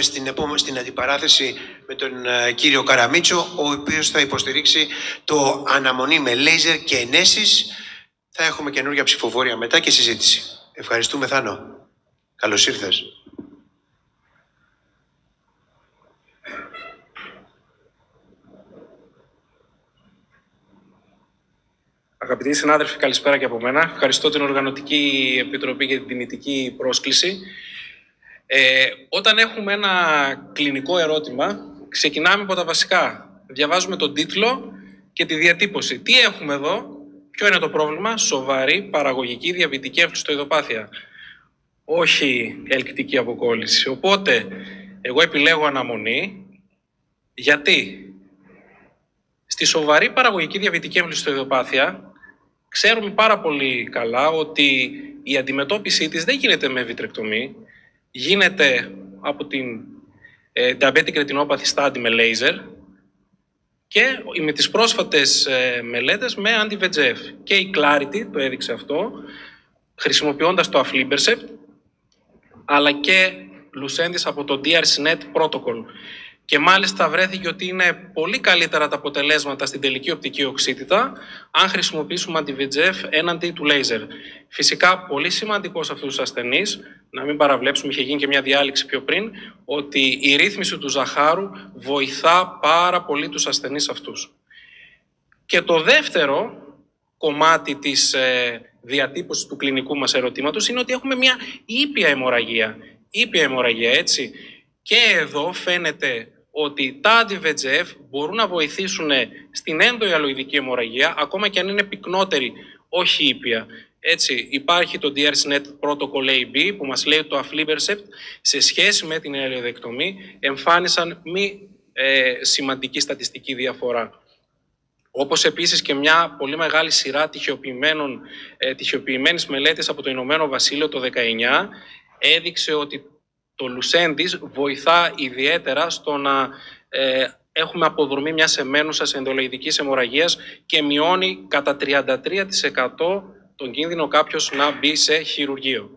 περάσουμε στην αντιπαράθεση με τον κύριο Καραμίτσο, ο οποίος θα υποστηρίξει το αναμονή με λέιζερ και ενέσεις. Θα έχουμε καινούργια ψηφοφορία μετά και συζήτηση. Ευχαριστούμε, Θάνο. Καλώς ήρθες. Αγαπητοί συνάδελφοι, καλησπέρα και από μένα. Ευχαριστώ την Οργανωτική Επιτροπή για την τιμητική πρόσκληση. Όταν έχουμε ένα κλινικό ερώτημα, ξεκινάμε από τα βασικά. Διαβάζουμε τον τίτλο και τη διατύπωση. Τι έχουμε εδώ, ποιο είναι το πρόβλημα? Σοβαρή παραγωγική διαβητική εμφυστοειδοπάθεια. Όχι ελκτική αποκόλληση. Οπότε, εγώ επιλέγω αναμονή. Γιατί? Στη σοβαρή παραγωγική διαβητική εμφυστοειδοπάθεια ξέρουμε πάρα πολύ καλά ότι η αντιμετώπιση της δεν γίνεται με βιτρεκτομή, γίνεται από την diabetic retinopathy study με laser και με τις πρόσφατες μελέτες με anti-VEGF. Και η Clarity το έδειξε αυτό, χρησιμοποιώντας το aflibercept, αλλά και Lucentis από το DRCnet protocol. Και μάλιστα βρέθηκε ότι είναι πολύ καλύτερα τα αποτελέσματα στην τελική οπτική οξύτητα αν χρησιμοποιήσουμε anti-VEGF έναντι του λέιζερ. Φυσικά, πολύ σημαντικό σε αυτούς τους ασθενείς, να μην παραβλέψουμε, είχε γίνει και μια διάλεξη πιο πριν, ότι η ρύθμιση του ζαχάρου βοηθά πάρα πολύ τους ασθενείς αυτούς. Και το δεύτερο κομμάτι της διατύπωσης του κλινικού μας ερωτήματος είναι ότι έχουμε μια ήπια αιμορραγία. Ήπια αιμορραγία, έτσι. Και εδώ φαίνεται ότι τα anti-VEGF μπορούν να βοηθήσουν στην ενδοϊαλοειδική αιμορραγία, ακόμα και αν είναι πυκνότερη, όχι ήπια. Έτσι, υπάρχει το DRCnet Protocol AB που μας λέει ότι το aflibercept σε σχέση με την ιαλοειδεκτομή εμφάνισαν μη σημαντική στατιστική διαφορά. Όπως επίσης και μια πολύ μεγάλη σειρά τυχιοποιημένης μελέτες από το Ηνωμένο Βασίλειο το 19 έδειξε ότι το Lucentis βοηθά ιδιαίτερα στο να έχουμε αποδρομή μιας εμένουσας ενδοϊαλοειδικής αιμορραγίας και μειώνει κατά 33% τον κίνδυνο κάποιος να μπει σε χειρουργείο.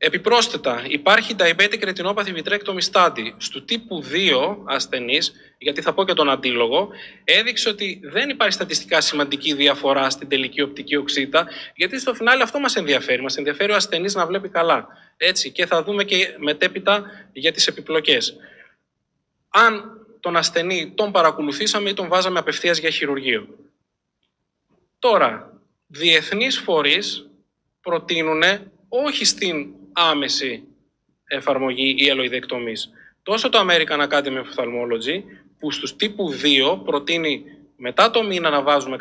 Επιπρόσθετα, υπάρχει diabetic retinopathy vitrectomy study στου τύπου 2 ασθενείς, γιατί θα πω και τον αντίλογο, έδειξε ότι δεν υπάρχει στατιστικά σημαντική διαφορά στην τελική οπτική οξύτητα, γιατί στο φινάλε αυτό μας ενδιαφέρει. Μας ενδιαφέρει ο ασθενής να βλέπει καλά. Έτσι, και θα δούμε και μετέπειτα για τις επιπλοκές. Αν τον ασθενή τον παρακολουθήσαμε ή τον βάζαμε απευθείας για χειρουργείο. Τώρα, διεθνείς φορείς προτείνουν όχι στην άμεση εφαρμογή ιαλοειδεκτομής. Τόσο το American Academy of Ophthalmology, που στους τύπου 2 προτείνει μετά το μήνα να βάζουμε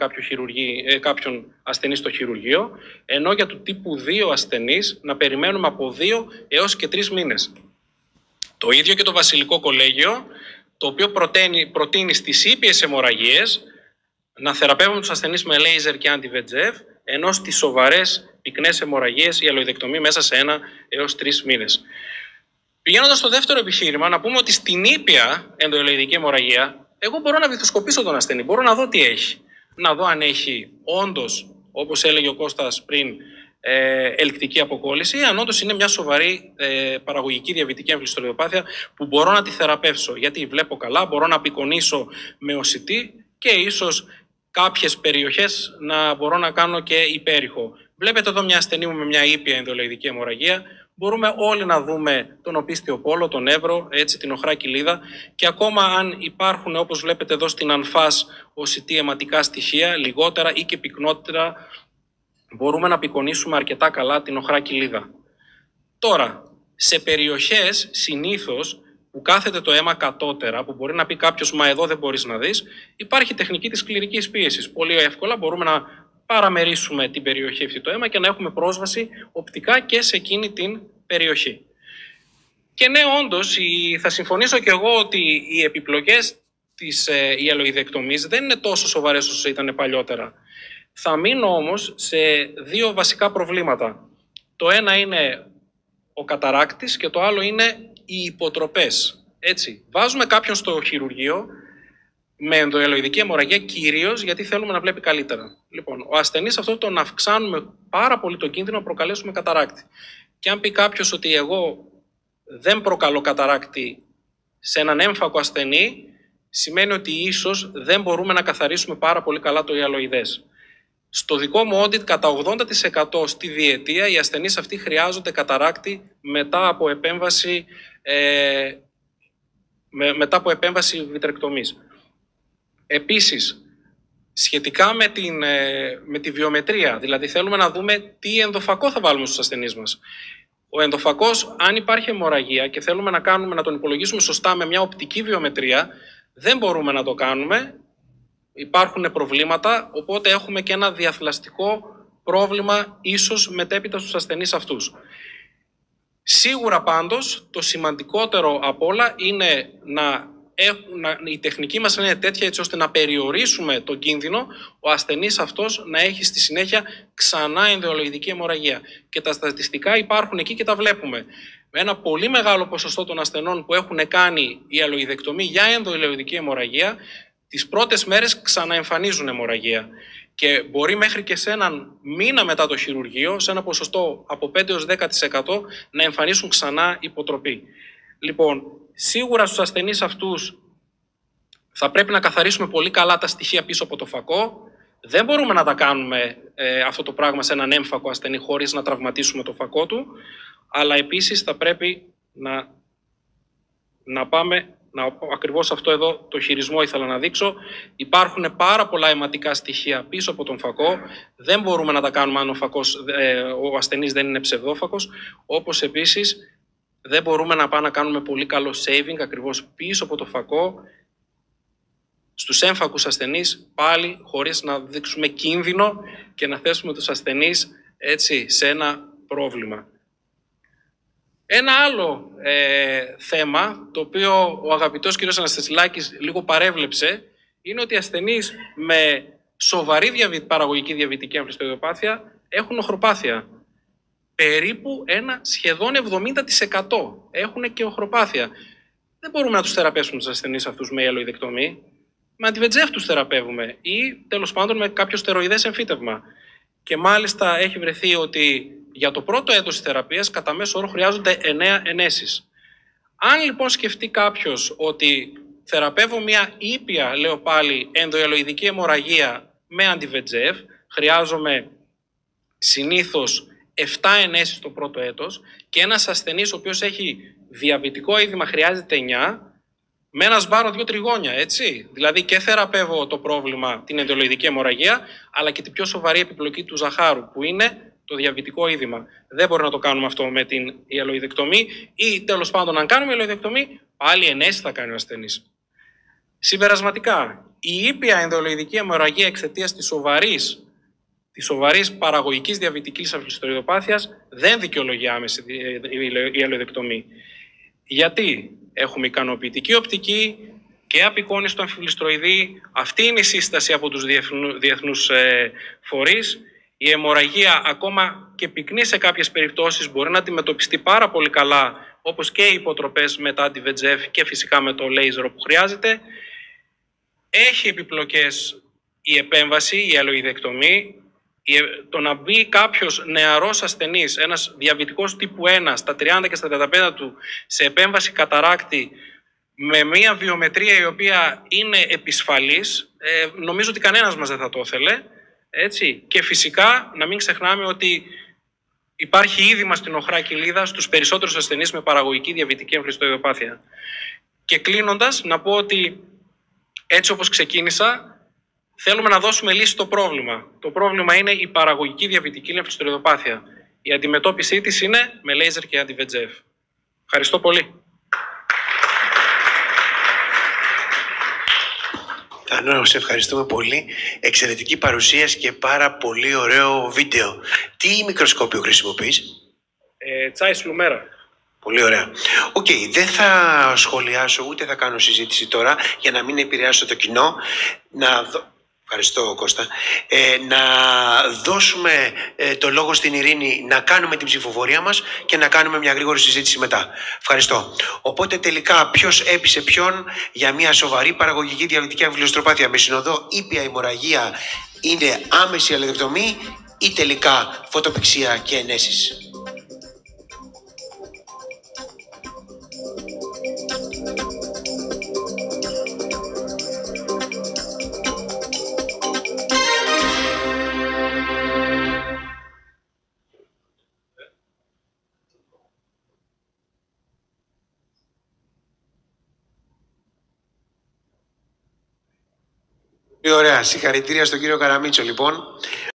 κάποιον ασθενή στο χειρουργείο, ενώ για του τύπου 2 ασθενείς να περιμένουμε από 2 έως και 3 μήνες. Το ίδιο και το Βασιλικό Κολέγιο, το οποίο προτείνει στις ήπιες αιμορραγίες να θεραπεύουμε τους ασθενείς με λέιζερ και anti-VEGF, ενώ στις σοβαρές πυκνές αιμορραγίες η ιαλοειδεκτομή μέσα σε 1 έως 3 μήνες. Πηγαίνοντας στο δεύτερο επιχείρημα, να πούμε ότι στην ήπια ενδοϊαλοειδική αιμορραγία, εγώ μπορώ να βυθοσκοπήσω τον ασθενή, μπορώ να δω τι έχει. Να δω αν έχει όντως, όπως έλεγε ο Κώστας πριν, ελκτική αποκόλληση, αν όντως είναι μια σοβαρή παραγωγική διαβητική εμφυστοειδοπάθεια που μπορώ να τη θεραπεύσω. Γιατί βλέπω καλά, μπορώ να απεικονίσω με οσιτή και ίσως κάποιες περιοχές να μπορώ να κάνω και υπέρηχο. Βλέπετε εδώ μια ασθενή μου με μια ήπια ενδοϊαλοειδική αιμορραγία. Μπορούμε όλοι να δούμε τον οπίστιο πόλο, τον εύρο, έτσι, την οχρά κοιλίδα και ακόμα αν υπάρχουν, όπως βλέπετε εδώ στην ανφάς, οσιτή αιματικά στοιχεία, λιγότερα ή και πυκνότερα, μπορούμε να απεικονίσουμε αρκετά καλά την οχρά κοιλίδα. Τώρα, σε περιοχές συνήθως που κάθεται το αίμα κατώτερα, που μπορεί να πει κάποιος «μα εδώ δεν μπορείς να δεις», υπάρχει τεχνική της σκληρικής πίεσης. Πολύ εύκολα μπορούμε να παραμερίσουμε την περιοχή αυτή το αίμα και να έχουμε πρόσβαση οπτικά και σε εκείνη την περιοχή. Και ναι, όντως, θα συμφωνήσω και εγώ ότι οι επιπλοκές της ιαλοειδεκτομής δεν είναι τόσο σοβαρές όσο ήταν παλιότερα. Θα μείνω όμως σε 2 βασικά προβλήματα. Το ένα είναι ο καταράκτης και το άλλο είναι οι υποτροπές. Έτσι, βάζουμε κάποιον στο χειρουργείο με ενδοϊαλοειδική αιμορραγία κυρίως γιατί θέλουμε να βλέπει καλύτερα. Λοιπόν, ο ασθενής αυτό τον αυξάνουμε πάρα πολύ το κίνδυνο να προκαλέσουμε καταράκτη. Και αν πει κάποιος ότι εγώ δεν προκαλώ καταράκτη σε έναν έμφακο ασθενή, σημαίνει ότι ίσως δεν μπορούμε να καθαρίσουμε πάρα πολύ καλά το ιαλοειδές. Στο δικό μου audit, κατά 80% στη διετία, οι ασθενείς αυτοί χρειάζονται καταράκτη μετά από επέμβαση βιτρεκτομής. Επίσης, σχετικά με τη βιομετρία, δηλαδή θέλουμε να δούμε τι ενδοφακό θα βάλουμε στους ασθενείς μας. Ο ενδοφακός, αν υπάρχει αιμορραγία και θέλουμε να τον υπολογίσουμε σωστά με μια οπτική βιομετρία, δεν μπορούμε να το κάνουμε. Υπάρχουν προβλήματα, οπότε έχουμε και ένα διαθλαστικό πρόβλημα ίσως μετέπειτα στους ασθενείς αυτούς. Σίγουρα πάντως το σημαντικότερο απ' όλα είναι η τεχνική μας να είναι τέτοια έτσι ώστε να περιορίσουμε τον κίνδυνο ο ασθενής αυτός να έχει στη συνέχεια ξανά ενδοελοειδική αιμορραγία. Και τα στατιστικά υπάρχουν εκεί και τα βλέπουμε. Με ένα πολύ μεγάλο ποσοστό των ασθενών που έχουν κάνει ιαλοειδεκτομή για ενδοελοειδική αιμορραγία, τις πρώτες μέρες ξαναεμφανίζουν αιμορραγία. Και μπορεί μέχρι και σε έναν μήνα μετά το χειρουργείο, σε ένα ποσοστό από 5 έως 10% να εμφανίσουν ξανά υποτροπή. Λοιπόν, σίγουρα στους ασθενείς αυτούς θα πρέπει να καθαρίσουμε πολύ καλά τα στοιχεία πίσω από το φακό. Δεν μπορούμε να τα κάνουμε αυτό το πράγμα σε έναν έμφακο ασθενή χωρίς να τραυματίσουμε το φακό του, αλλά επίσης θα πρέπει να πάμε... Ακριβώς αυτό εδώ το χειρισμό ήθελα να δείξω. Υπάρχουν πάρα πολλά αιματικά στοιχεία πίσω από τον φακό. Δεν μπορούμε να τα κάνουμε αν ο ασθενής δεν είναι ψευδόφακος. Όπως επίσης δεν μπορούμε να πάμε να κάνουμε πολύ καλό saving ακριβώς πίσω από το φακό στους έμφακους ασθενείς, πάλι χωρίς να δείξουμε κίνδυνο και να θέσουμε τους ασθενείς έτσι σε ένα πρόβλημα. Ένα άλλο θέμα, το οποίο ο αγαπητός κ. Αναστασιλάκης λίγο παρέβλεψε, είναι ότι οι ασθενείς με σοβαρή παραγωγική διαβητική αμφιστοειδοπάθεια έχουν οχροπάθεια. Περίπου σχεδόν 70% έχουν και οχροπάθεια. Δεν μπορούμε να τους θεραπεύσουμε τους ασθενείς αυτούς με ιαλοειδεκτομή. Με αντι-VEGF τους θεραπεύουμε ή τέλος πάντων με κάποιο στεροειδές εμφύτευμα. Και μάλιστα έχει βρεθεί ότι για το πρώτο έτος της θεραπείας κατά μέσο όρο χρειάζονται 9 ενέσεις. Αν λοιπόν σκεφτεί κάποιος ότι θεραπεύω μια ήπια, λέω πάλι, ενδοελοειδική αιμορραγία με αντι-VEGF, χρειάζομαι συνήθως 7 ενέσεις το πρώτο έτος και ένας ασθενής ο οποίος έχει διαβητικό είδημα χρειάζεται 9, με ένα σμπάρο 2 τριγώνια, έτσι. Δηλαδή και θεραπεύω το πρόβλημα, την ενδοελοειδική αιμορραγία, αλλά και την πιο σοβαρή επιπλοκή του ζαχάρου, που είναι το διαβητικό είδημα. Δεν μπορεί να το κάνουμε αυτό με την ιαλοειδεκτομή ή τέλος πάντων αν κάνουμε ιαλοειδεκτομή, πάλι ενέσεις θα κάνει ο ασθενής. Συμπερασματικά, η ήπια ενδοελοειδική αιμορραγία εξαιτίας της σοβαρής παραγωγικής διαβητικής αμφιστοειδοπάθειας δεν δικαιολογεί άμεση ιαλοειδεκτομή. Γιατί έχουμε ικανοποιητική οπτική και απεικόνιστο αμφιβληστροειδή. Αυτή είναι η σύσταση από τους διεθνούς φορείς. Η αιμορραγία, ακόμα και πυκνή σε κάποιες περιπτώσεις, μπορεί να αντιμετωπιστεί πάρα πολύ καλά, όπως και οι υποτροπές με τα anti-VEGF και φυσικά με το λέιζερ που χρειάζεται. Έχει επιπλοκές η επέμβαση, η ιαλοειδεκτομή. Το να μπει κάποιος νεαρός ασθενής, ένας διαβητικός τύπου 1, στα 30 και στα 35 του, σε επέμβαση καταράκτη, με μια βιομετρία η οποία είναι επισφαλής, νομίζω ότι κανένας μας δεν θα το ήθελε. Έτσι. Και φυσικά να μην ξεχνάμε ότι υπάρχει είδημα στην οχρά κοιλίδα στους περισσότερους ασθενείς με παραγωγική διαβητική αμφιστοειδοπάθεια. Και κλείνοντας, να πω ότι έτσι όπως ξεκίνησα, θέλουμε να δώσουμε λύση στο πρόβλημα. Το πρόβλημα είναι η παραγωγική διαβητική αμφιστοειδοπάθεια. Η αντιμετώπιση της είναι με λέιζερ και αντι-VEGF. Ευχαριστώ πολύ. Θανό, σε ευχαριστούμε πολύ. Εξαιρετική παρουσίαση και πάρα πολύ ωραίο βίντεο. Τι μικροσκόπιο χρησιμοποιείς? Zeiss Lumera. Πολύ ωραία. Δεν θα σχολιάσω ούτε θα κάνω συζήτηση τώρα για να μην επηρεάσω το κοινό. Ευχαριστώ Κώστα. Να δώσουμε το λόγο στην Ειρήνη να κάνουμε την ψηφοφορία μας και να κάνουμε μια γρήγορη συζήτηση μετά. Ευχαριστώ. Οπότε τελικά ποιος έπεισε ποιον για μια σοβαρή παραγωγική διαβητική αμφιβληστροπάθεια με συνοδό ήπια αιμορραγία είναι άμεση ιαλοειδεκτομή ή τελικά φωτοπηξία και ενέσεις? Ωραία. Συγχαρητήρια στον κύριο Καραμίτσο, λοιπόν.